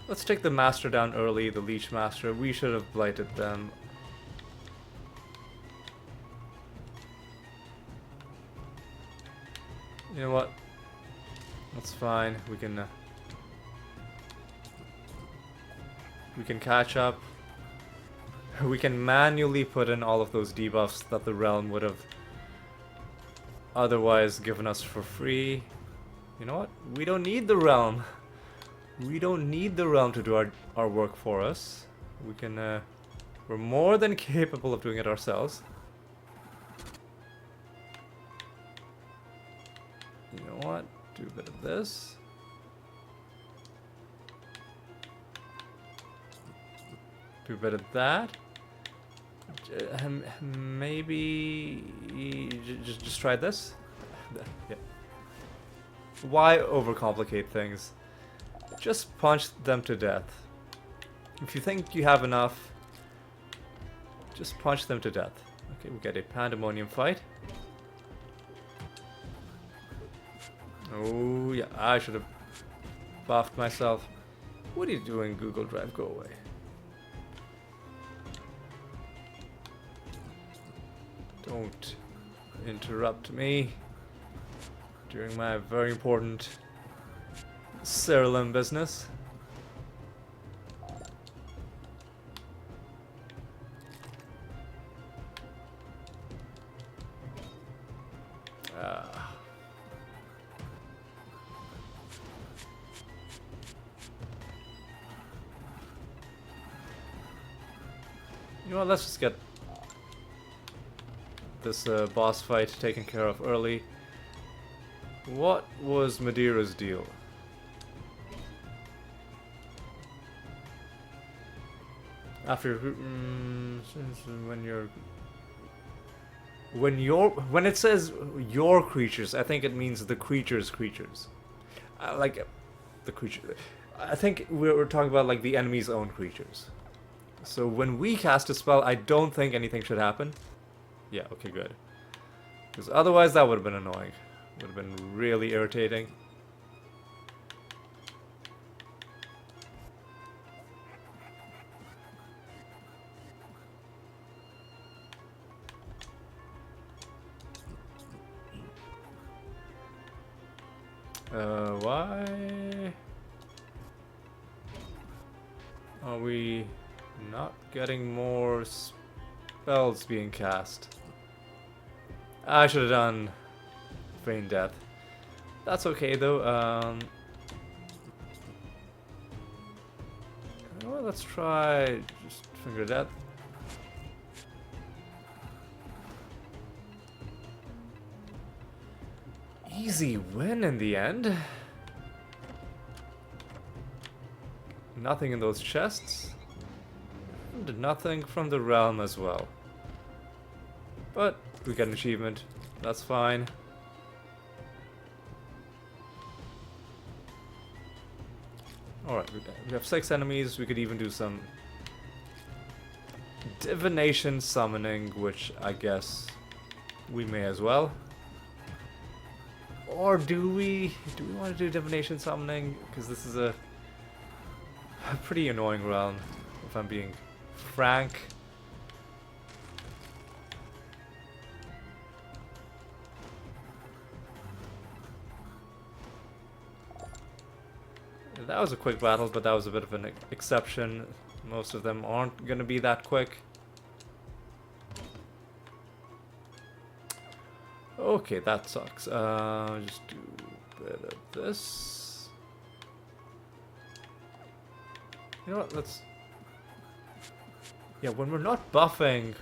Let's take the master down early, the leech master. We should have blighted them. You know what? That's fine. We can catch up. We can manually put in all of those debuffs that the realm would have otherwise given us for free. You know what? We don't need the realm. We don't need the realm to do our work for us. We can, we're more than capable of doing it ourselves. You know what? Do a bit of this. Do a bit of that. Maybe just try this. Yeah. Why overcomplicate things? Just punch them to death. If you think you have enough, just punch them to death. Okay, we get a pandemonium fight. Oh yeah, I should have buffed myself. What are you doing, Google Drive? Go away. Don't interrupt me during my very important Siralim business. You know what, let's just get this boss fight taken care of early. What was Madeira's deal? After when it says your creatures, I think it means the creatures' creatures. Like the creature. I think we're talking about like the enemy's own creatures. So when we cast a spell, I don't think anything should happen. Yeah, okay, good. Because otherwise that would have been annoying. Would have been really irritating. Why are we not getting more spells being cast? I should have done Feign Death. That's okay though. Well, let's try just Finger Death. Easy win in the end. Nothing in those chests. And nothing from the realm as well. But we get an achievement. That's fine. Alright, we have 6 enemies. We could even do some divination summoning, which I guess we may as well. Or do we want to do divination summoning? Because this is a pretty annoying realm, if I'm being frank. That was a quick battle, but that was a bit of an exception. Most of them aren't going to be that quick. Okay, that sucks. Just do a bit of this. You know what, let's... Yeah, when we're not buffing,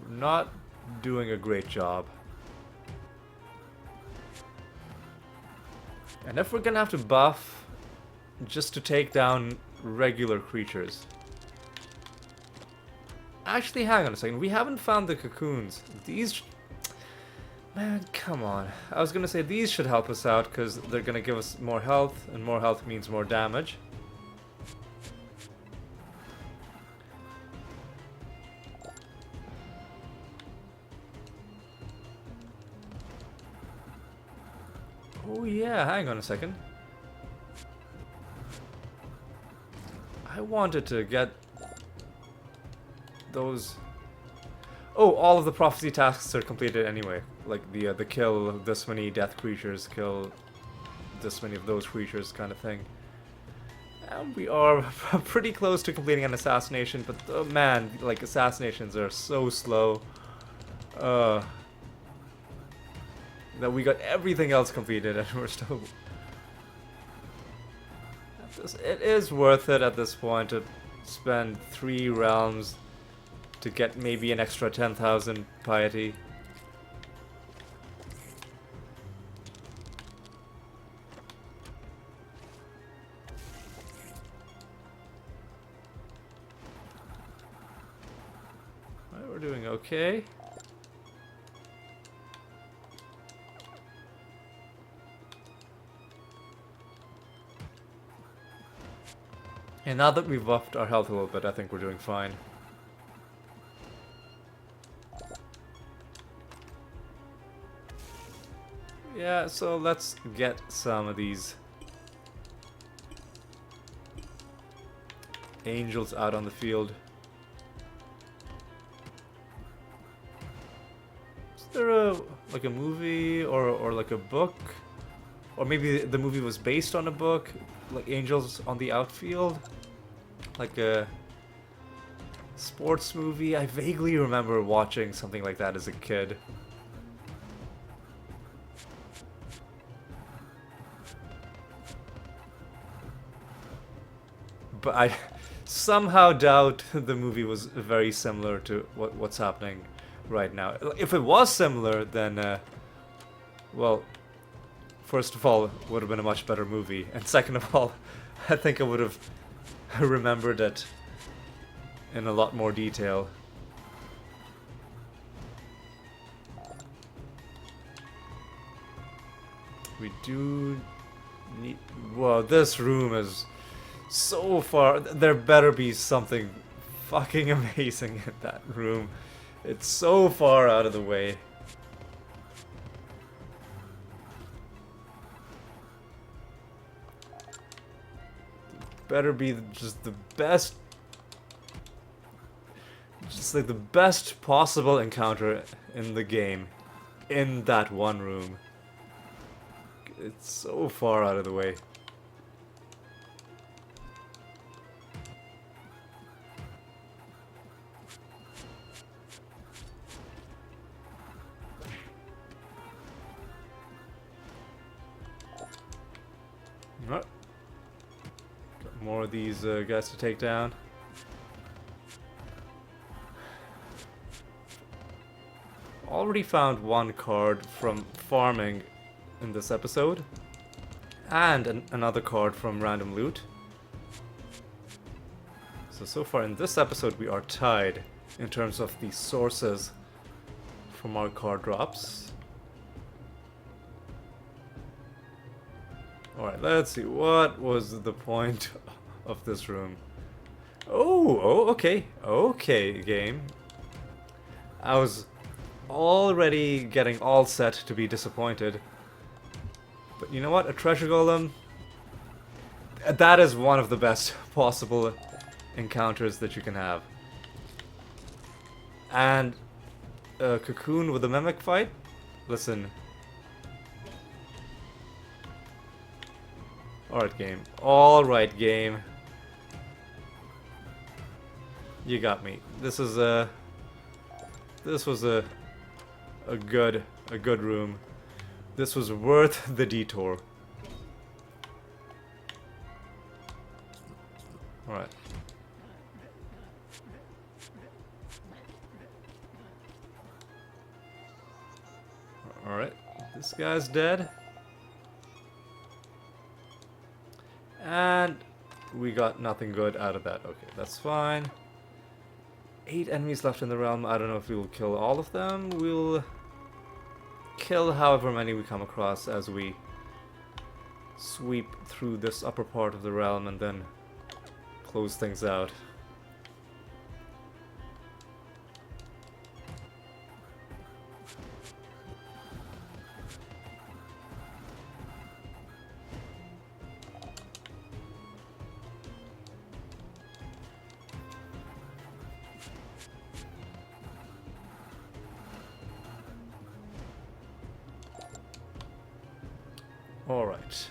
we're not doing a great job. And if we're gonna have to buff just to take down regular creatures... Actually, hang on a second, we haven't found the cocoons. These... Man, come on. I was gonna say these should help us out because they're gonna give us more health, and more health means more damage. Oh yeah, hang on a second. wanted to get those. Oh, all of the prophecy tasks are completed anyway. Like the kill this many death creatures, kill this many of those creatures kind of thing. And we are pretty close to completing an assassination, but man, like assassinations are so slow. That we got everything else completed and we're still... It is worth it at this point to spend 3 realms to get maybe an extra 10,000 piety. Alright, we're doing okay. And now that we've buffed our health a little bit, I think we're doing fine. Yeah, so let's get some of these angels out on the field. Is there like a movie or like a book? Or maybe the movie was based on a book, like Angels on the Outfield? Like a sports movie? I vaguely remember watching something like that as a kid. But I somehow doubt the movie was very similar to what's happening right now. If it was similar, then, well, first of all, it would have been a much better movie. And second of all, I think I would have remembered it in a lot more detail. We do need... Whoa, this room is so far... There better be something fucking amazing in that room. It's so far out of the way. Better be just the best... Just like the best possible encounter in the game. In that one room. It's so far out of the way. Got more of these guys to take down. Already found one card from farming in this episode, and another card from random loot. So far in this episode we are tied in terms of the sources from our card drops. Alright, let's see, what was the point of this room? Oh, okay, game. I was already getting all set to be disappointed. But you know what? A treasure golem, that is one of the best possible encounters that you can have. And a cocoon with a mimic fight? Listen. Alright, game. Alright, game. You got me. This was a good room. This was worth the detour. Alright. Alright. This guy's dead. And we got nothing good out of that. Okay, that's fine. 8 enemies left in the realm. I don't know if we will kill all of them. We'll kill however many we come across as we sweep through this upper part of the realm and then close things out. Alright.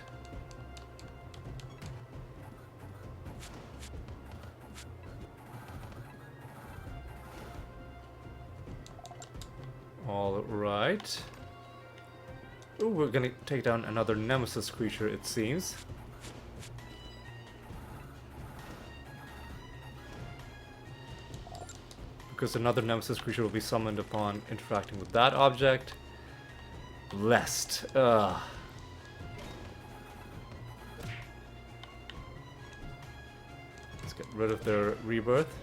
Alright. Ooh, we're gonna take down another nemesis creature, it seems. Because another nemesis creature will be summoned upon interacting with that object. Blessed. Ugh. Let's get rid of their rebirth.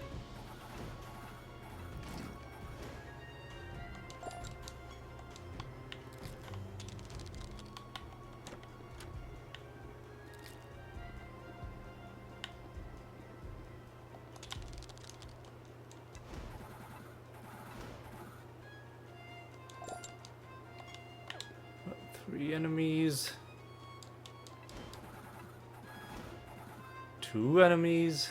Three enemies. Two enemies.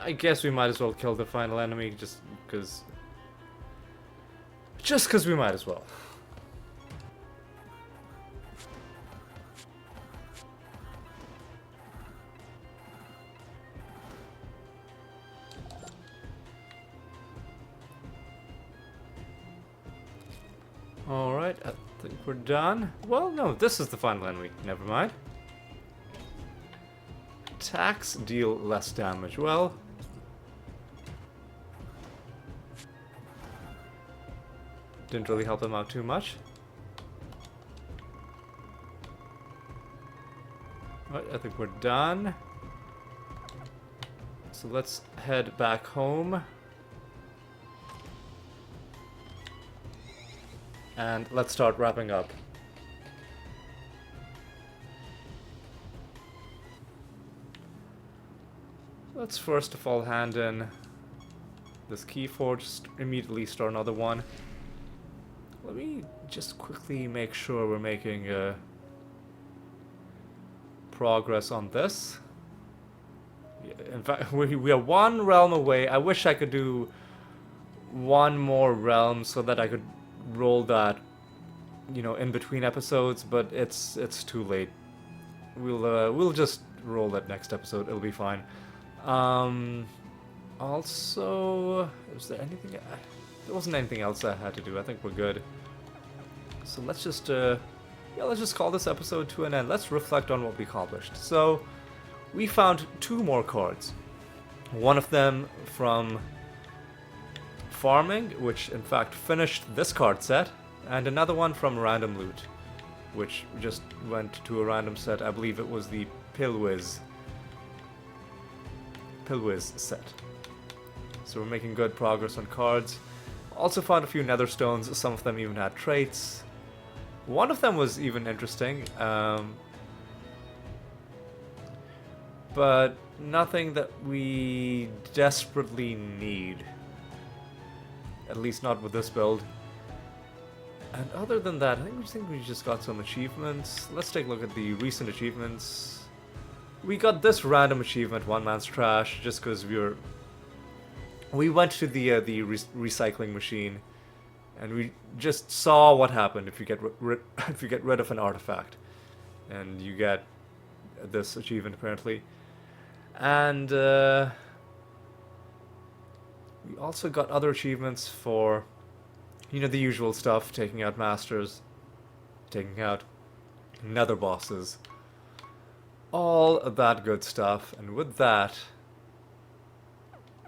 I guess we might as well kill the final enemy just because we might as well. Alright, I think we're done. Well, no, this is the final enemy. Never mind. Attacks deal less damage. Well, didn't really help them out too much. Right, I think we're done. So let's head back home. And let's start wrapping up. Let's first of all hand in this keyforge, immediately start another one. Let me just quickly make sure we're making progress on this. Yeah, in fact, we are one realm away. I wish I could do one more realm so that I could roll that, you know, in between episodes, but it's too late. We'll just roll that next episode. It'll be fine. Also, was there anything? There wasn't anything else I had to do. I think we're good. So let's just let's just call this episode to an end. Let's reflect on what we accomplished. So we found two more cards. One of them from farming, which in fact finished this card set, and another one from random loot, which just went to a random set. I believe it was the Pillwiz set. So we're making good progress on cards. Also found a few nether stones. Some of them even had traits. One of them was even interesting, but nothing that we desperately need. At least not with this build. And other than that, I think we just got some achievements. Let's take a look at the recent achievements. We got this random achievement, One Man's Trash, just because we went to the recycling machine, and we just saw what happened if you get if you get rid of an artifact, and you get this achievement apparently. And we also got other achievements for, you know, the usual stuff, taking out masters, taking out nether bosses, all of that good stuff. And with that,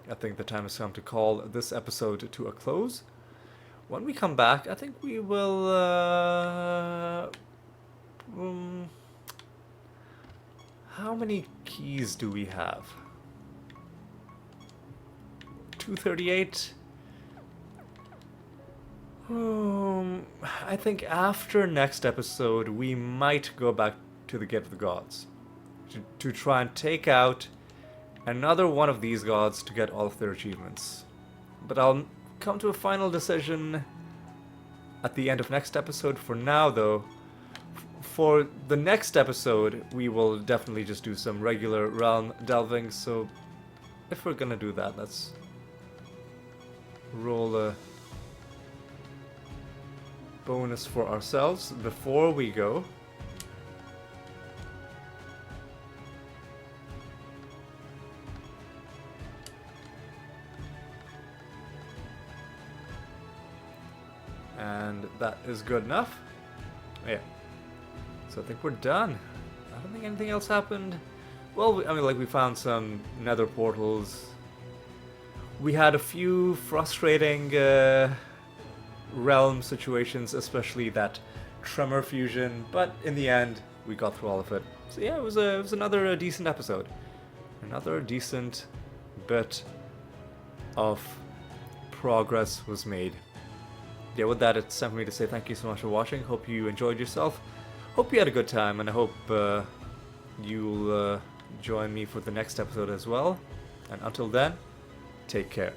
I think the time has come to call this episode to a close. When we come back, I think we will how many keys do we have? 238. I think after next episode we might go back to the Gate of the Gods to try and take out another one of these gods to get all of their achievements. But I'll come to a final decision at the end of next episode. For now though, for the next episode we will definitely just do some regular realm delving. So if we're gonna do that, let's roll a bonus for ourselves before we go. And that is good enough. Yeah. So I think we're done. I don't think anything else happened. Well, I mean, like, we found some nether portals. We had a few frustrating realm situations, especially that tremor fusion, but in the end, we got through all of it. So yeah, it was another decent episode. Another decent bit of progress was made. Yeah, with that, it's time for me to say thank you so much for watching. Hope you enjoyed yourself. Hope you had a good time, and I hope you'll join me for the next episode as well. And until then, take care.